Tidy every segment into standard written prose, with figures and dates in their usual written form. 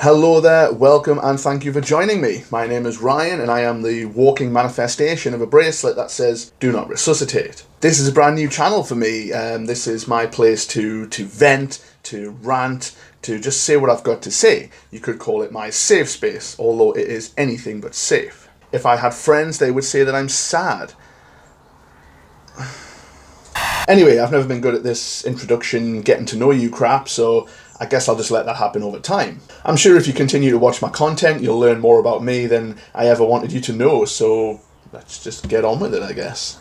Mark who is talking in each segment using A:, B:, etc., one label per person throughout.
A: Hello there, welcome and thank you for joining me. My name is Ryan and I am the walking manifestation of a bracelet that says, do not resuscitate. This is a brand new channel for me. This is my place to vent, to rant, to just say what I've got to say. You could call it my safe space, although it is anything but safe. If I had friends, they would say that I'm sad. Anyway, I've never been good at this introduction, getting to know you crap, so I guess I'll just let that happen over time. I'm sure if you continue to watch my content, you'll learn more about me than I ever wanted you to know, so let's just get on with it, I guess.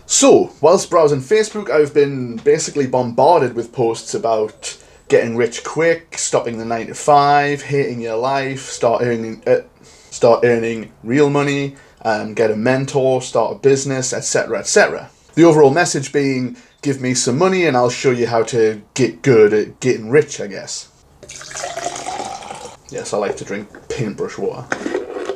A: So, whilst browsing Facebook, I've been basically bombarded with posts about getting rich quick, stopping the 9 to 5, hating your life, start earning real money, get a mentor, start a business, etc., etc. The overall message being, give me some money and I'll show you how to get good at getting rich, I guess. Yes, I like to drink paintbrush water.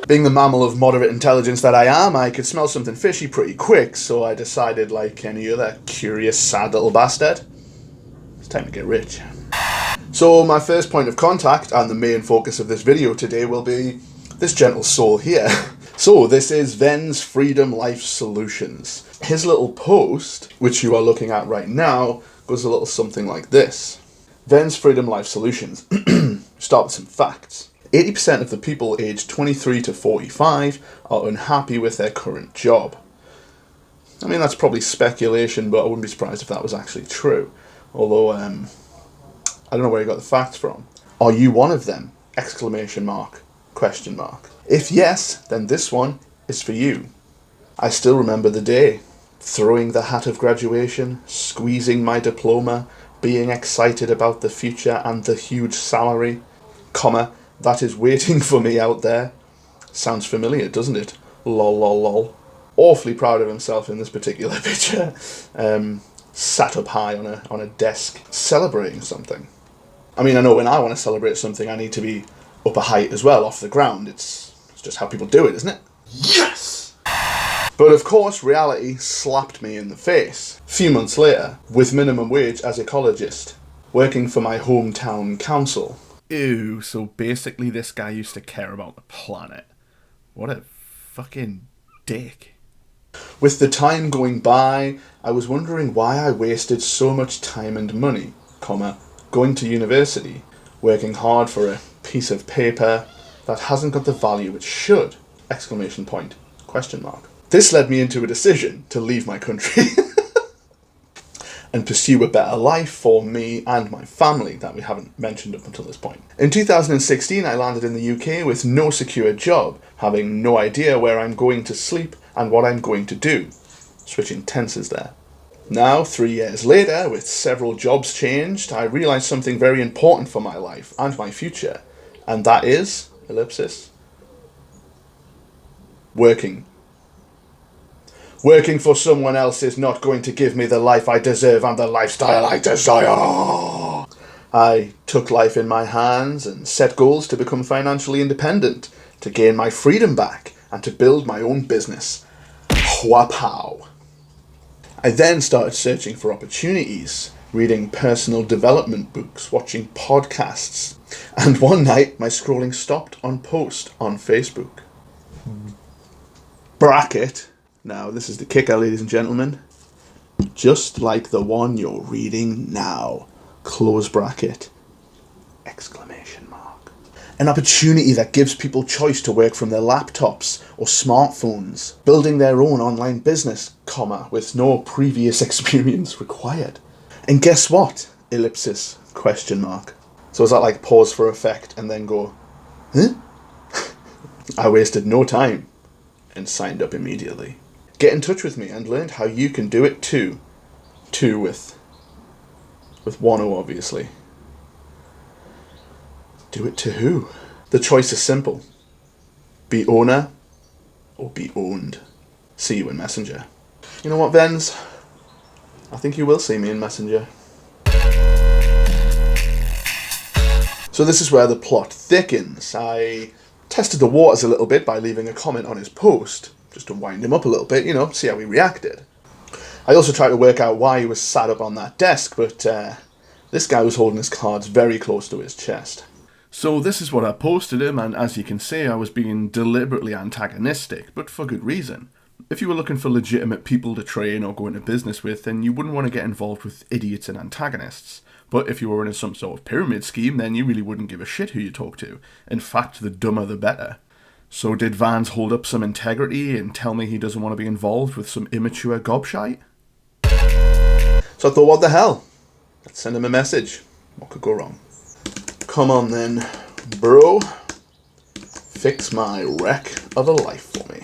A: Being the mammal of moderate intelligence that I am, I could smell something fishy pretty quick, so I decided, like any other curious, sad little bastard, it's time to get rich. So my first point of contact, and the main focus of this video today, will be this gentle soul here. So this is Ven's Freedom Life Solutions. His little post, which you are looking at right now, goes a little something like this. Ven's Freedom Life Solutions. Start with some facts. 80% of the people aged 23 to 45 are unhappy with their current job. I mean, that's probably speculation, but I wouldn't be surprised if that was actually true. Although, I don't know where you got the facts from. Are you one of them? Exclamation mark. Question mark. If yes, then this one is for you. I still remember the day. Throwing the hat of graduation, squeezing my diploma, being excited about the future and the huge salary, that is waiting for me out there. Sounds familiar, doesn't it? Lol lol lol. Awfully proud of himself in this particular picture. Sat up high on a desk, celebrating something. I mean, I know when I want to celebrate something, I need to be up a height as well, off the ground. It's just how people do it, isn't it? Yes! But of course, reality slapped me in the face. A few months later, with minimum wage as ecologist, working for my hometown council. Ew, so basically this guy used to care about the planet. What a fucking dick. With the time going by, I was wondering why I wasted so much time and money, going to university, working hard for a piece of paper that hasn't got the value it should, exclamation point, question mark. This led me into a decision to leave my country and pursue a better life for me and my family that we haven't mentioned up until this point. In 2016, I landed in the UK with no secure job, having no idea where I'm going to sleep and what I'm going to do. Switching tenses there. Now, 3 years later, with several jobs changed, I realised something very important for my life and my future, and that is, ellipsis, working. Working for someone else is not going to give me the life I deserve and the lifestyle I desire. I took life in my hands and set goals to become financially independent, to gain my freedom back, and to build my own business. Wapow. I then started searching for opportunities, reading personal development books, watching podcasts, and one night my scrolling stopped on post on Facebook. Bracket. Now, this is the kicker, ladies and gentlemen. Just like the one you're reading now. Close bracket. Exclamation mark. An opportunity that gives people choice to work from their laptops or smartphones, building their own online business, with no previous experience required. And guess what? Ellipsis, question mark. So is that like pause for effect and then go, huh? I wasted no time and signed up immediately. Get in touch with me and learn how you can do it too. Two with one O, obviously. Do it to who? The choice is simple. Be owner or be owned. See you in Messenger. You know what, Vens? I think you will see me in Messenger. So this is where the plot thickens. I tested the waters a little bit by leaving a comment on his post, just to wind him up a little bit, see how he reacted. I also tried to work out why he was sat up on that desk, but This guy was holding his cards very close to his chest.
B: So this is what I posted him, and as you can see, I was being deliberately antagonistic, but for good reason. If you were looking for legitimate people to train or go into business with, then you wouldn't want to get involved with idiots and antagonists. But if you were in some sort of pyramid scheme, then you really wouldn't give a shit who you talk to. In fact, the dumber the better. So did Vans hold up some integrity and tell me he doesn't want to be involved with some immature gobshite?
A: So I thought, what the hell? Let's send him a message. What could go wrong? Come on then, bro. Fix my wreck of a life for me.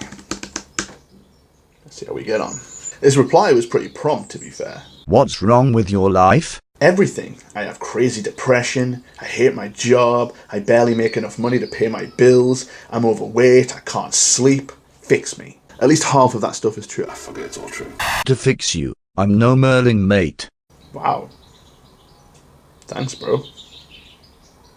A: Let's see how we get on. His reply was pretty prompt, to be fair.
C: What's wrong with your life?
A: Everything. I have crazy depression, I hate my job, I barely make enough money to pay my bills, I'm overweight, I can't sleep. Fix me. At least half of that stuff is true. I forget it's all true.
C: To fix you, I'm no Merlin, mate.
A: Wow. Thanks, bro.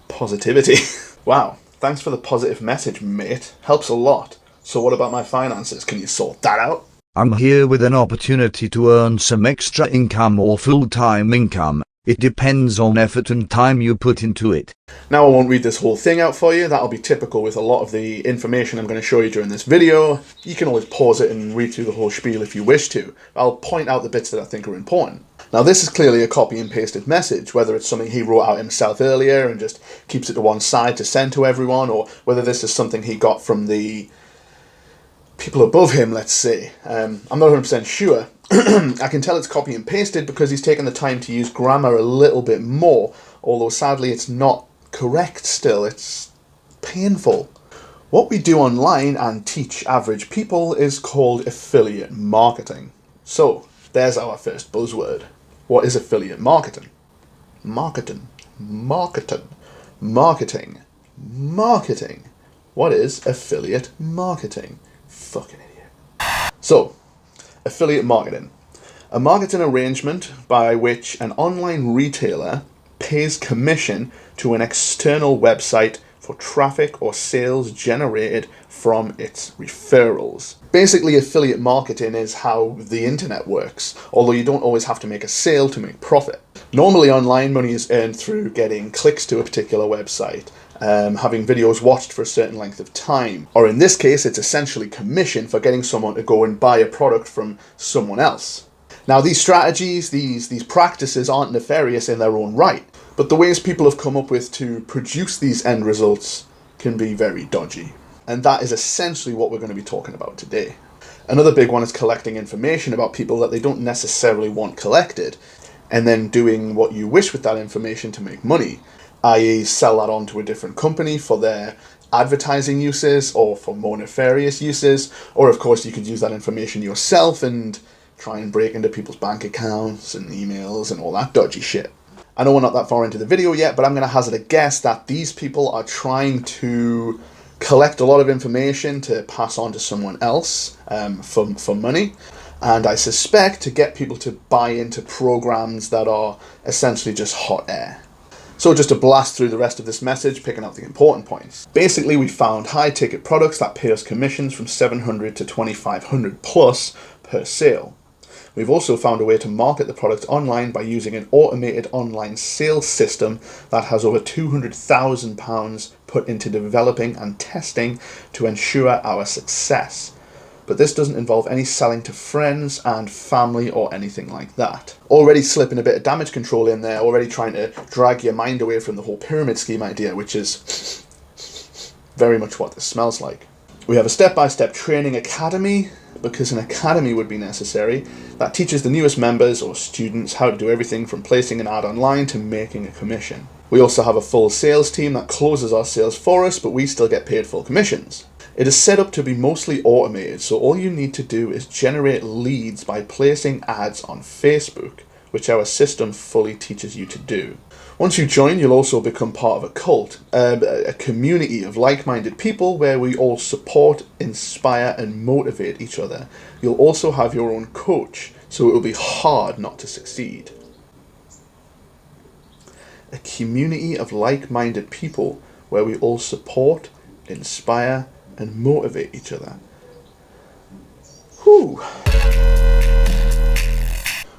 A: Positivity. Wow. Thanks for the positive message, mate. Helps a lot. So what about my finances? Can you sort that out?
C: I'm here with an opportunity to earn some extra income or full-time income. It depends on effort and time you put into it.
A: Now I won't read this whole thing out for you. That'll be typical with a lot of the information I'm going to show you during this video. You can always pause it and read through the whole spiel if you wish to. I'll point out the bits that I think are important. Now this is clearly a copy and pasted message, whether it's something he wrote out himself earlier and just keeps it to one side to send to everyone, or whether this is something he got from the people above him, let's say. I'm not 100% sure. I can tell it's copy and pasted because he's taken the time to use grammar a little bit more, although sadly it's not correct still. It's painful. What we do online and teach average people is called affiliate marketing. So there's our first buzzword. What is affiliate marketing? Marketing. Marketing. Marketing. Marketing. What is affiliate marketing? Fucking idiot. So, affiliate marketing. A marketing arrangement by which an online retailer pays commission to an external website for traffic or sales generated from its referrals. Basically, affiliate marketing is how the internet works, although you don't always have to make a sale to make profit. Normally, online money is earned through getting clicks to a particular website, having videos watched for a certain length of time, or in this case, it's essentially commission for getting someone to go and buy a product from someone else. Now, these strategies, these practices aren't nefarious in their own right, but the ways people have come up with to produce these end results can be very dodgy. And that is essentially what we're going to be talking about today. Another big one is collecting information about people that they don't necessarily want collected, and then doing what you wish with that information to make money, i.e. sell that on to a different company for their advertising uses or for more nefarious uses, or of course you could use that information yourself and try and break into people's bank accounts and emails and all that dodgy shit. I know we're not that far into the video yet, but I'm going to hazard a guess that these people are trying to collect a lot of information to pass on to someone else for money, and I suspect to get people to buy into programs that are essentially just hot air. So just to blast through the rest of this message, picking out the important points. Basically, we found high ticket products that pay us commissions from $700 to $2,500 plus per sale. We've also found a way to market the product online by using an automated online sales system that has over £200,000 put into developing and testing to ensure our success. But this doesn't involve any selling to friends and family or anything like that. Already slipping a bit of damage control in there, already trying to drag your mind away from the whole pyramid scheme idea, which is very much what this smells like. We have a step-by-step training academy, because an academy would be necessary, that teaches the newest members or students how to do everything from placing an ad online to making a commission. We also have a full sales team that closes our sales for us, but we still get paid full commissions. It is set up to be mostly automated, so all you need to do is generate leads by placing ads on Facebook, which our system fully teaches you to do. Once you join, you'll also become part of a cult, a community of like-minded people where we all support, inspire, and motivate each other. You'll also have your own coach, so it will be hard not to succeed. A community of like-minded people where we all support, inspire, and motivate each other. Whew.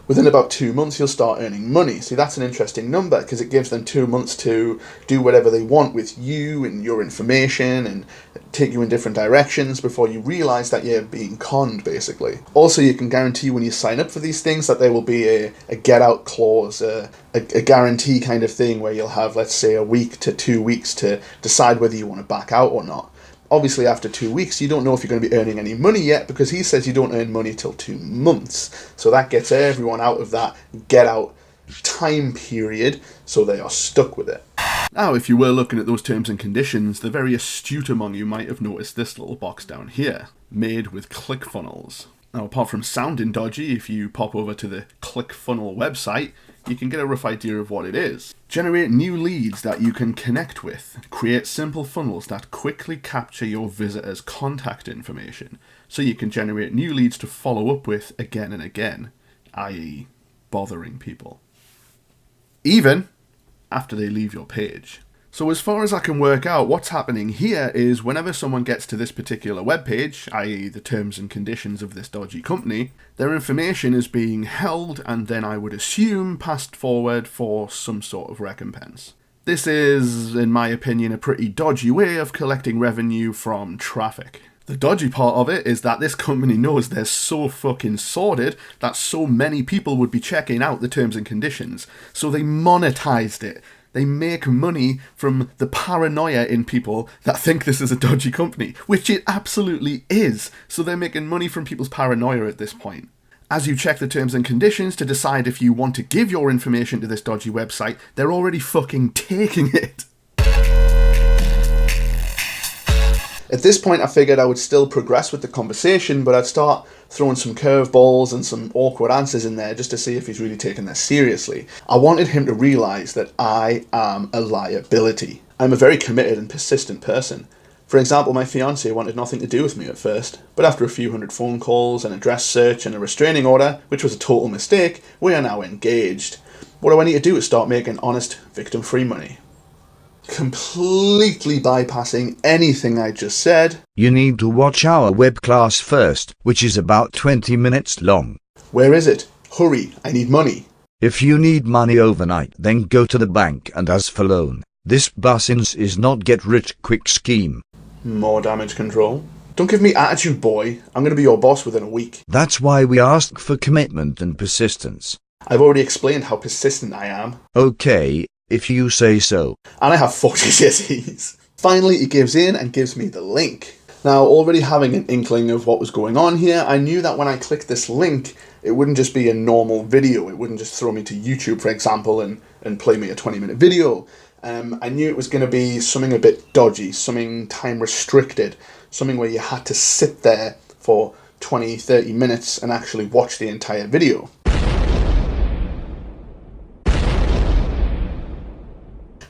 A: Within about 2 months, you'll start earning money. See, that's an interesting number because it gives them 2 months to do whatever they want with you and your information and take you in different directions before you realize that you're being conned, basically. Also, you can guarantee when you sign up for these things that there will be a get-out clause, a guarantee kind of thing where you'll have, let's say, a week to 2 weeks to decide whether you want to back out or not. Obviously, after 2 weeks, you don't know if you're going to be earning any money yet because he says you don't earn money till 2 months. So that gets everyone out of that get-out time period, so they are stuck with it.
B: Now, if you were looking at those terms and conditions, the very astute among you might have noticed this little box down here, made with ClickFunnels. Now, apart from sounding dodgy, if you pop over to the ClickFunnels website, you can get a rough idea of what it is. Generate new leads that you can connect with. Create simple funnels that quickly capture your visitors' contact information, so you can generate new leads to follow up with again and again, i.e. bothering people. Even after they leave your page. So as far as I can work out, what's happening here is whenever someone gets to this particular webpage, i.e. the terms and conditions of this dodgy company, their information is being held and then I would assume passed forward for some sort of recompense. This is, in my opinion, a pretty dodgy way of collecting revenue from traffic. The dodgy part of it is that this company knows they're so fucking sordid that so many people would be checking out the terms and conditions, so they monetized it. They make money from the paranoia in people that think this is a dodgy company, which it absolutely is. So they're making money from people's paranoia at this point. As you check the terms and conditions to decide if you want to give your information to this dodgy website, they're already fucking taking it.
A: At this point, I figured I would still progress with the conversation, but I'd start throwing some curveballs and some awkward answers in there just to see if he's really taking this seriously. I wanted him to realise that I am a liability. I'm a very committed and persistent person. For example, my fiancée wanted nothing to do with me at first, but after a few hundred phone calls, an address search and a restraining order, which was a total mistake, we are now engaged. What do I need to do to start making honest, victim-free money? Completely bypassing anything I just said.
C: You need to watch our web class first, which is about 20 minutes long.
A: Where is it? Hurry, I need money.
C: If you need money overnight, then go to the bank and ask for loan. This business is not get-rich-quick scheme.
A: More damage control. Don't give me attitude, boy. I'm going to be your boss within a week.
C: That's why we ask for commitment and persistence.
A: I've already explained how persistent I am.
C: Okay, if you say so.
A: And I have 40 cities. Finally, he gives in and gives me the link. Now, already having an inkling of what was going on here, I knew that when I clicked this link, it wouldn't just be a normal video. It wouldn't just throw me to YouTube, for example, and play me a 20-minute video. I knew it was going to be something a bit dodgy, something time restricted, something where you had to sit there for 20, 30 minutes and actually watch the entire video.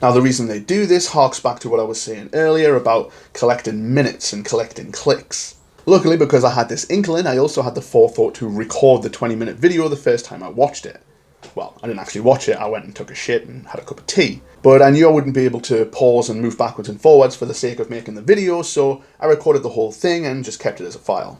A: Now, the reason they do this harks back to what I was saying earlier about collecting minutes and collecting clicks. Luckily, because I had this inkling, I also had the forethought to record the 20-minute video the first time I watched it. Well, I didn't actually watch it, I went and took a shit and had a cup of tea. But I knew I wouldn't be able to pause and move backwards and forwards for the sake of making the video, so I recorded the whole thing and just kept it as a file.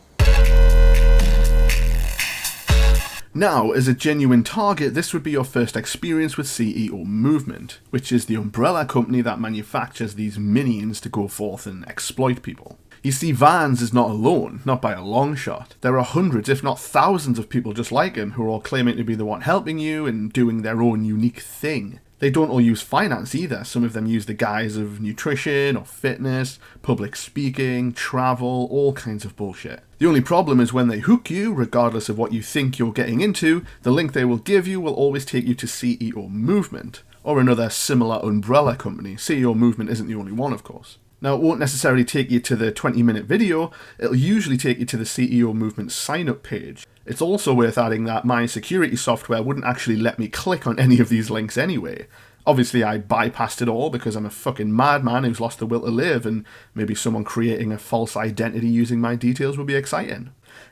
B: Now, as a genuine target, this would be your first experience with CEO Movement, which is the umbrella company that manufactures these minions to go forth and exploit people. You see, Vans is not alone, not by a long shot. There are hundreds, if not thousands of people just like him who are all claiming to be the one helping you and doing their own unique thing. They don't all use finance either. Some of them use the guise of nutrition or fitness, public speaking, travel, all kinds of bullshit. The only problem is when they hook you, regardless of what you think you're getting into, the link they will give you will always take you to CEO Movement, or another similar umbrella company. CEO Movement isn't the only one, of course. Now, it won't necessarily take you to the 20-minute video, it'll usually take you to the CEO Movement sign-up page. It's also worth adding that my security software wouldn't actually let me click on any of these links anyway. Obviously, I bypassed it all because I'm a fucking madman who's lost the will to live, and maybe someone creating a false identity using my details would be exciting.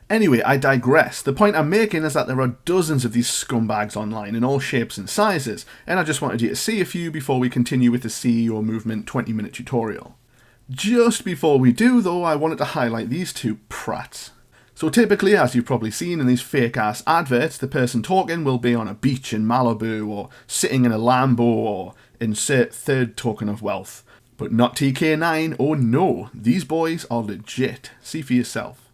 B: Anyway, I digress. The point I'm making is that there are dozens of these scumbags online in all shapes and sizes, and I just wanted you to see a few before we continue with the CEO Movement 20-minute tutorial. Just before we do, though, I wanted to highlight these two prats. So typically, as you've probably seen in these fake ass adverts, the person talking will be on a beach in Malibu or sitting in a Lambo or insert third token of wealth. But not TK9, oh no, these boys are legit. See for yourself.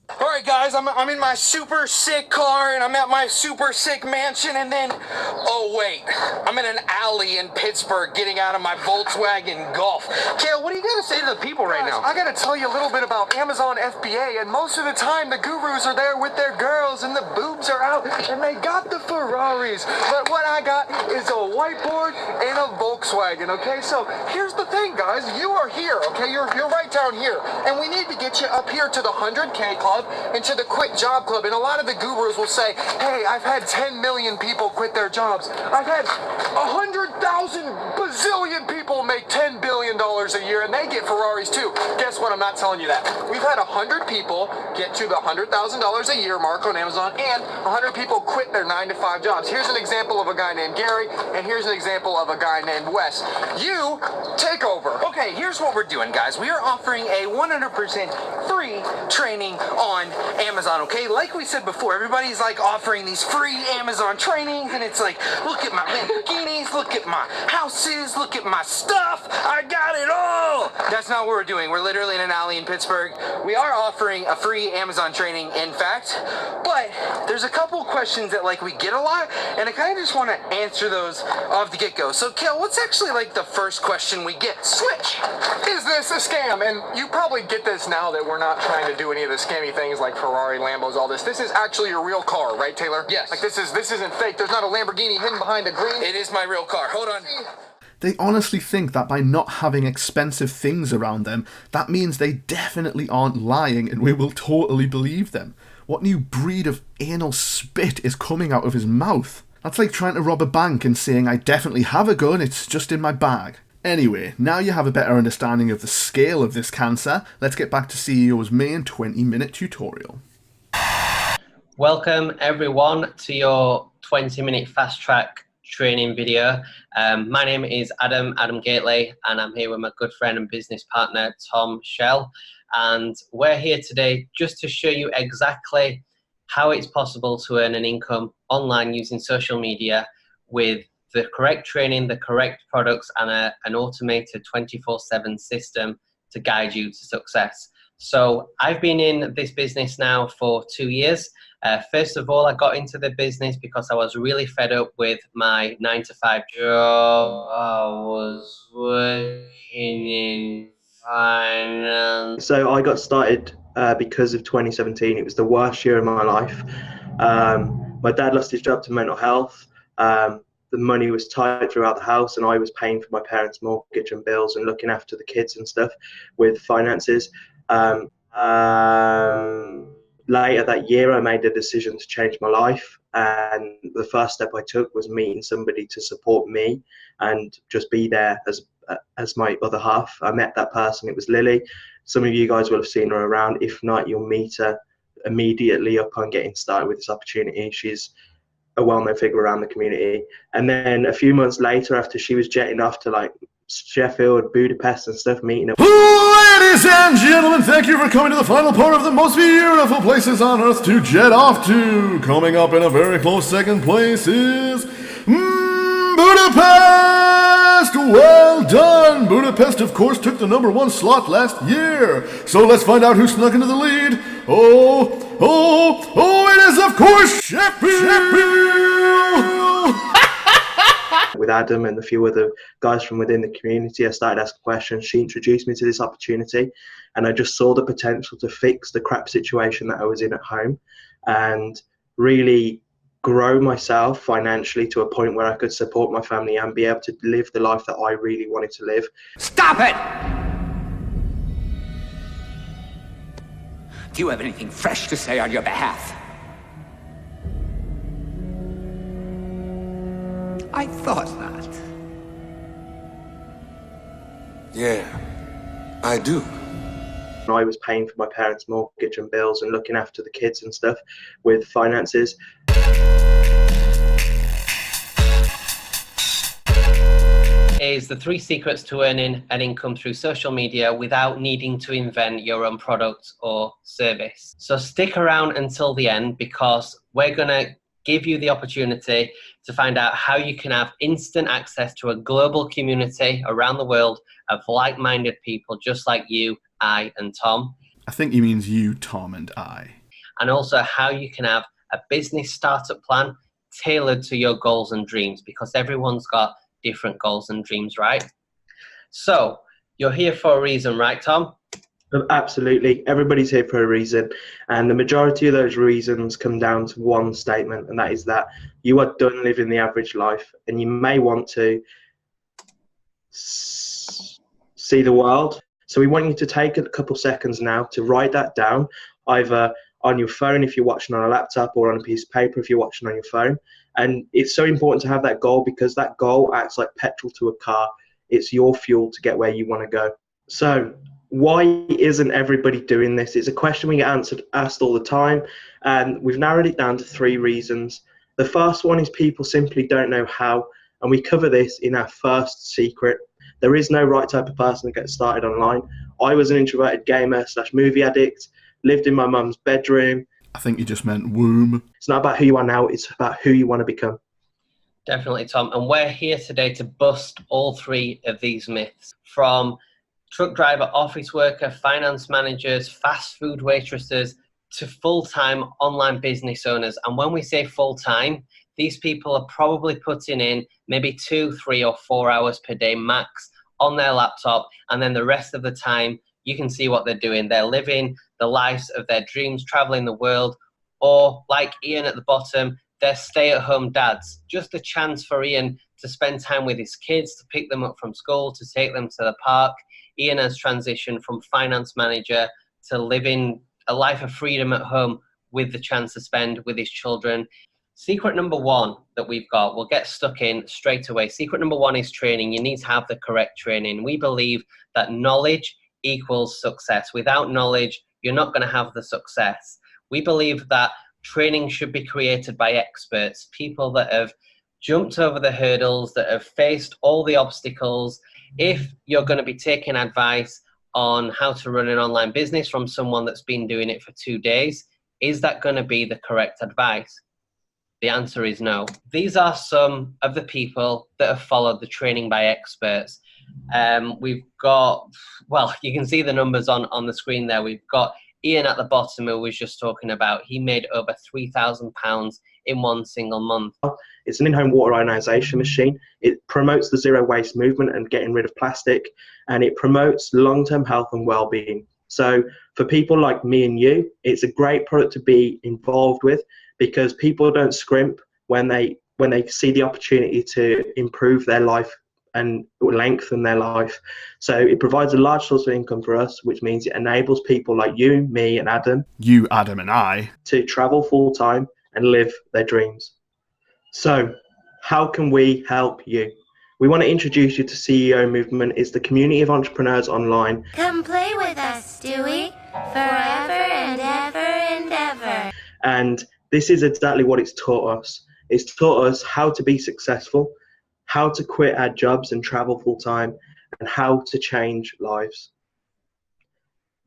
D: Alright guys, I'm in my super sick car and I'm at my super sick mansion and then, oh wait, I'm in an alley in Pittsburgh getting out of my Volkswagen Golf. Kale, what do you got to say to the people right now? I got to tell you a little bit about Amazon FBA, and most of the time the gurus are there with their girls and the boobs are out and they got the Ferraris. But what I got is a whiteboard and a Volkswagen, okay? So here's the thing guys, you are here, okay? You're right down here and we need to get you up here to the 100K Club and to the Quit Job Club. And a lot of the gurus will say, hey, I've had 10 million people quit their jobs. I've had 100,000 bazillion people make $10 billion a year and they get Ferraris too. Guess what? I'm not telling you that. We've had 100 people get to the $100,000 a year mark on Amazon and 100 people quit their 9-to-5 jobs. Here's an example of a guy named Gary and here's an example of a guy named Wes. You take over. Okay, here's what we're doing, guys. We are offering a 100% free training on Amazon, okay? Like we said before, everybody's like offering these free Amazon trainings and it's like, look at my Lamborghinis, look at my houses, look at my stuff, I got it all! That's not what we're doing. We're literally in an alley in Pittsburgh. We are offering a free Amazon training, in fact, but there's a couple questions that like we get a lot and I kind of just want to answer those off the get-go. So, Kel, what's actually like the first question we get? Switch! Is this a scam? And you probably get this now that we're not trying to do any of the scammy things like Ferrari, Lambos, all this. This is actually your real car, right, Taylor?
E: Yes.
D: Like this isn't fake. There's not a Lamborghini hidden behind a green.
E: It is my real car. Hold on.
B: They honestly think that by not having expensive things around them, that means they definitely aren't lying and we will totally believe them. What new breed of anal spit is coming out of his mouth? That's like trying to rob a bank and saying, I definitely have a gun, it's just in my bag. Anyway, now you have a better understanding of the scale of this cancer, let's get back to CEO's main 20-minute tutorial.
F: Welcome everyone to your 20-minute fast track training video. My name is Adam Gately, and I'm here with my good friend and business partner Tom Shell, and we're here today just to show you exactly how it's possible to earn an income online using social media with the correct training, the correct products, and an automated 24/7 system to guide you to success. So I've been in this business now for 2 years. First of all, I got into the business because I was really fed up with my 9-to-5 job. I was working in finance.
G: So I got started because of 2017. It was the worst year of my life. My dad lost his job to mental health. The money was tight throughout the house and I was paying for my parents' mortgage and bills and looking after the kids and stuff with finances. Later that year, I made a decision to change my life, and the first step I took was meeting somebody to support me and just be there as my other half. I met that person. It was Lily. Some of you guys will have seen her around. If not, you'll meet her immediately upon getting started with this opportunity. She's a well-known figure around the community. And then a few months later, after she was jetting off to like Sheffield, Budapest and stuff, meeting her.
B: Ladies and gentlemen, thank you for coming to the final part of the most beautiful places on earth to jet off to. Coming up in a very close second place is Budapest! Well done! Budapest, of course, took the #1 slot last year. So let's find out who snuck into the lead. It is, of course, Sheffield!
G: With Adam and a few other guys from within the community, I started asking questions. She introduced me to this opportunity and I just saw the potential to fix the crap situation that I was in at home and really grow myself financially to a point where I could support my family and be able to live the life that I really wanted to live.
H: Stop it! Do you have anything fresh to say on your behalf? I thought not.
I: Yeah, I do.
G: I was paying for my parents' mortgage and bills and looking after the kids and stuff with finances.
F: is the 3 secrets to earning an income through social media without needing to invent your own product or service. So stick around until the end, because we're going to give you the opportunity to find out how you can have instant access to a global community around the world of like-minded people just like you, I, and Tom.
B: I think he means you, Tom, and I.
F: And also how you can have a business startup plan tailored to your goals and dreams, because everyone's got different goals and dreams, right? So you're here for a reason, right, Tom?
G: Absolutely. Everybody's here for a reason. And the majority of those reasons come down to one statement, and that is that you are done living the average life and you may want to see the world. So we want you to take a couple seconds now to write that down, either on your phone if you're watching on a laptop, or on a piece of paper if you're watching on your phone. And it's so important to have that goal, because that goal acts like petrol to a car. It's your fuel to get where you want to go. So why isn't everybody doing this? It's a question we get asked all the time, and we've narrowed it down to 3 reasons. The first one is people simply don't know how, and we cover this in our first secret. There is no right type of person to get started online. I was an introverted gamer / movie addict, lived in my mum's bedroom.
B: I think you just meant womb.
G: It's not about who you are now, it's about who you want to become.
F: Definitely, Tom. And we're here today to bust all 3 of these myths, from truck driver, office worker, finance managers, fast food waitresses, to full-time online business owners. And when we say full-time, these people are probably putting in maybe 2, 3, or 4 hours per day max on their laptop, and then the rest of the time you can see what they're doing. They're living the lives of their dreams, traveling the world, or like Ian at the bottom, they're stay-at-home dads. Just a chance for Ian to spend time with his kids, to pick them up from school, to take them to the park. Ian has transitioned from finance manager to living a life of freedom at home with the chance to spend with his children. Secret number 1 that we've got, we'll get stuck in straight away. Secret number 1 is training. You need to have the correct training. We believe that knowledge equals success. Without knowledge, you're not going to have the success. We believe that training should be created by experts, people that have jumped over the hurdles, that have faced all the obstacles. If you're going to be taking advice on how to run an online business from someone that's been doing it for 2 days, is that going to be the correct advice? The answer is no. These are some of the people that have followed the training by experts. We've got, well, you can see the numbers on the screen there. We've got Ian at the bottom, who was just talking about, he made over £3,000 in 1 single month.
G: It's an in-home water ionisation machine. It promotes the zero waste movement and getting rid of plastic, and it promotes long-term health and well-being. So for people like me and you, it's a great product to be involved with, because people don't scrimp when they see the opportunity to improve their life and lengthen their life. So it provides a large source of income for us, which means it enables people like you, me, and Adam.
B: You, Adam, and I.
G: To travel full time and live their dreams. So how can we help you? We want to introduce you to CEO Movement. It's the community of entrepreneurs online.
E: Come play with us, Stewie, forever and ever and ever.
G: And this is exactly what it's taught us. It's taught us how to be successful, how to quit our jobs and travel full time, and how to change lives.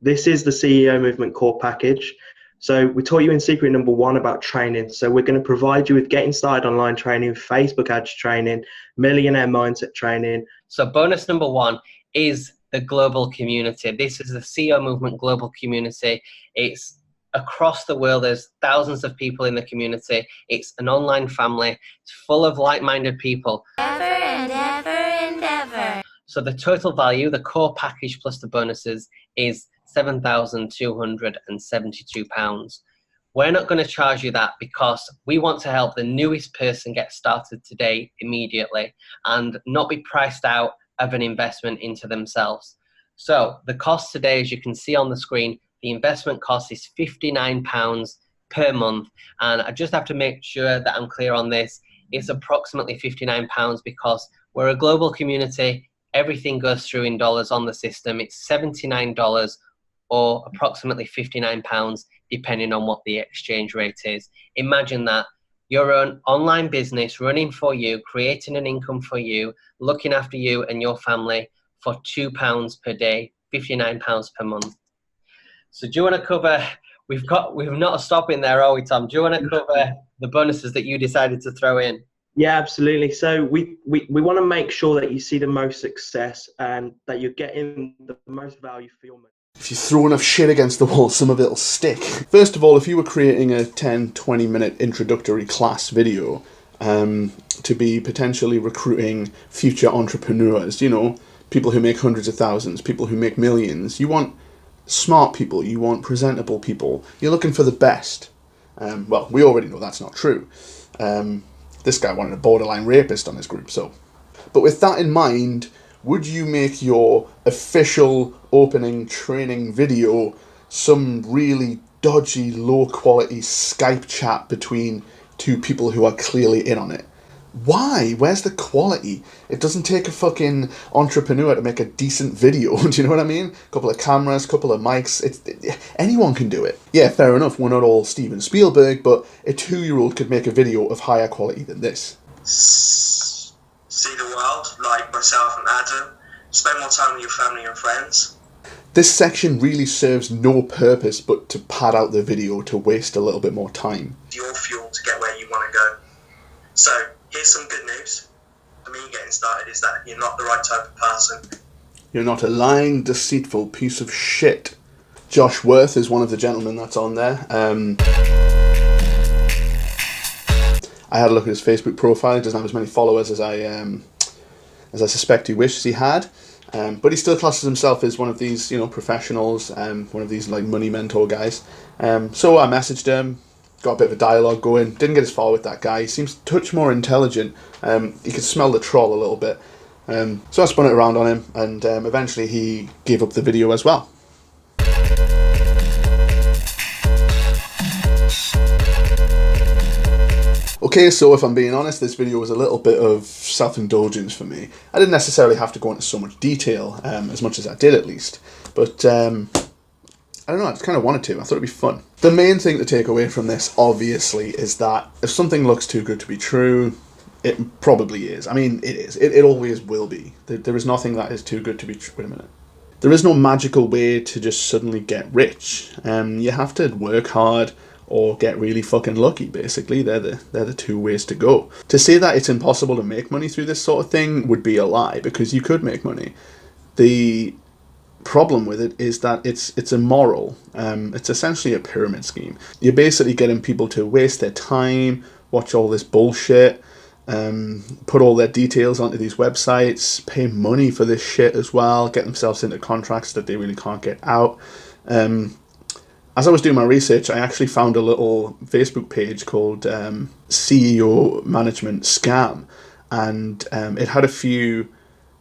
G: This is the CEO Movement core package. So we taught you in secret number 1 about training. So we're going to provide you with getting started online training, Facebook ads training, millionaire mindset training.
F: So bonus number 1 is the global community. This is the CEO Movement global community. It's across the world. There's thousands of people in the community. It's an online family. It's full of like-minded people.
E: Ever and ever and ever.
F: So the total value, the core package plus the bonuses, is £7,272. We're not going to charge you that, because we want to help the newest person get started today immediately and not be priced out of an investment into themselves. So the cost today, as you can see on the screen, the investment cost is £59 per month. And I just have to make sure that I'm clear on this. It's approximately £59 because we're a global community. Everything goes through in dollars on the system. It's $79 or approximately £59, depending on what the exchange rate is. Imagine that your own online business running for you, creating an income for you, looking after you and your family for £2 per day, £59 per month. So do you want to cover, we've not stopping there, are we, Tom? Do you want to cover the bonuses that you decided to throw in?
G: Yeah, absolutely. So we want to make sure that you see the most success and that you're getting the most value for your money.
A: If you throw enough shit against the wall, some of it'll stick. First of all, if you were creating a 10-20 minute introductory class video to be potentially recruiting future entrepreneurs, you know, people who make hundreds of thousands, people who make millions, you want smart people, you want presentable people, you're looking for the best. Well, we already know that's not true. This guy wanted a borderline rapist on his group, so. But with that in mind, would you make your official opening training video some really dodgy, low-quality Skype chat between two people who are clearly in on it? Why? Where's the quality? It doesn't take a fucking entrepreneur to make a decent video, do you know what I mean? A couple of cameras, couple of mics, anyone can do it. Yeah, fair enough, we're not all Steven Spielberg, but a 2-year-old could make a video of higher quality than this.
J: See the world, like myself and Adam. Spend more time with your family and friends.
A: This section really serves no purpose but to pad out the video to waste a little bit more time.
J: Your fuel to get where you want to go. So, here's some good news. For me getting started is that you're not the right type of person.
A: You're not a lying, deceitful piece of shit. Josh Worth is one of the gentlemen that's on there. I had a look at his Facebook profile. He doesn't have as many followers as I suspect he wishes he had. But he still classes himself as one of these, you know, professionals, one of these like money mentor guys. So I messaged him, got a bit of a dialogue going. Didn't get as far with that guy. He seems a touch more intelligent. He could smell the troll a little bit. So I spun it around on him, and eventually he gave up the video as well. Okay, so if I'm being honest, this video was a little bit of self-indulgence for me. I didn't necessarily have to go into so much detail, as much as I did at least. But, I don't know, I just kind of wanted to. I thought it'd be fun. The main thing to take away from this, obviously, is that if something looks too good to be true, it probably is. I mean, it is. It always will be. There is nothing that is too good to be true. Wait a minute. There is no magical way to just suddenly get rich. You have to work hard, or get really fucking lucky, basically. They're the two ways to go. To say that it's impossible to make money through this sort of thing would be a lie, because you could make money. The problem with it is that it's immoral. It's essentially a pyramid scheme. You're basically getting people to waste their time, watch all this bullshit, put all their details onto these websites, pay money for this shit as well, get themselves into contracts that they really can't get out. As I was doing my research, I actually found a little Facebook page called CEO Management Scam, and it had a few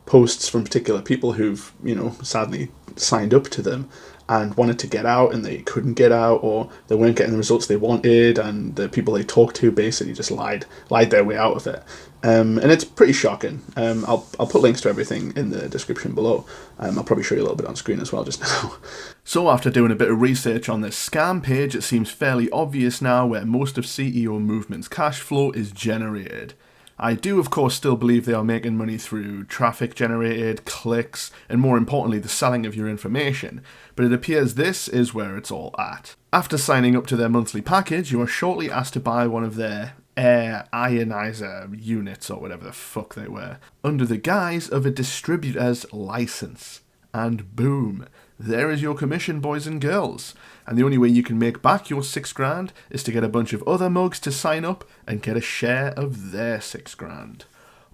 A: posts from particular people who've, you know, sadly signed up to them and wanted to get out and they couldn't get out, or they weren't getting the results they wanted, and the people they talked to basically just lied their way out of it. And it's pretty shocking. I'll put links to everything in the description below. I'll probably show you a little bit on screen as well just now.
B: So after doing a bit of research on this scam page, it seems fairly obvious now where most of CEO Movement's cash flow is generated. I do of course still believe they are making money through traffic generated, clicks, and more importantly the selling of your information, but it appears this is where it's all at. After signing up to their monthly package, you are shortly asked to buy one of their air ionizer units, or whatever the fuck they were, under the guise of a distributor's license. And boom, there is your commission, boys and girls. And the only way you can make back your $6,000 is to get a bunch of other mugs to sign up and get a share of their $6,000.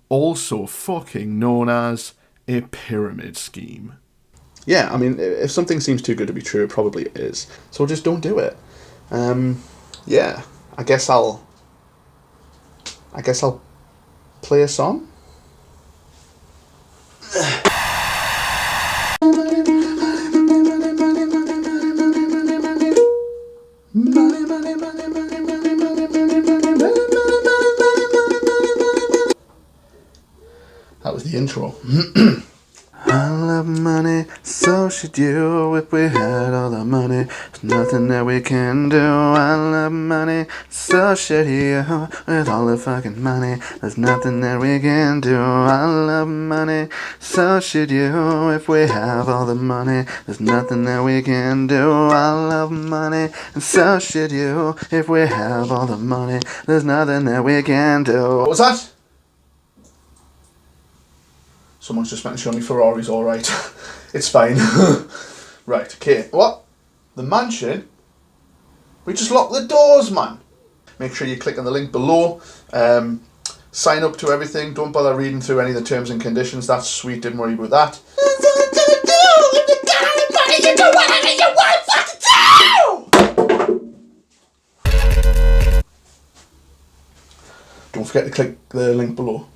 B: Also fucking known as a pyramid scheme.
A: Yeah, I mean, if something seems too good to be true, it probably is. So just don't do it. Yeah, I guess I'll play a song. That was the intro. I love money, so should you. If we had all the money, there's nothing that we can do. I love money, so should you. With all the fucking money, there's nothing that we can do. I love money, so should you. If we have all the money, there's nothing that we can do. I love money, and so should you. If we have all the money, there's nothing that we can do. What was that? Someone's just meant to show me Ferrari's alright. It's fine. Right, okay. What? The mansion? We just locked the doors, man. Make sure you click on the link below. Sign up to everything. Don't bother reading through any of the terms and conditions. That's sweet, didn't worry about that. You do whatever you want fucking do! Don't forget to click the link below.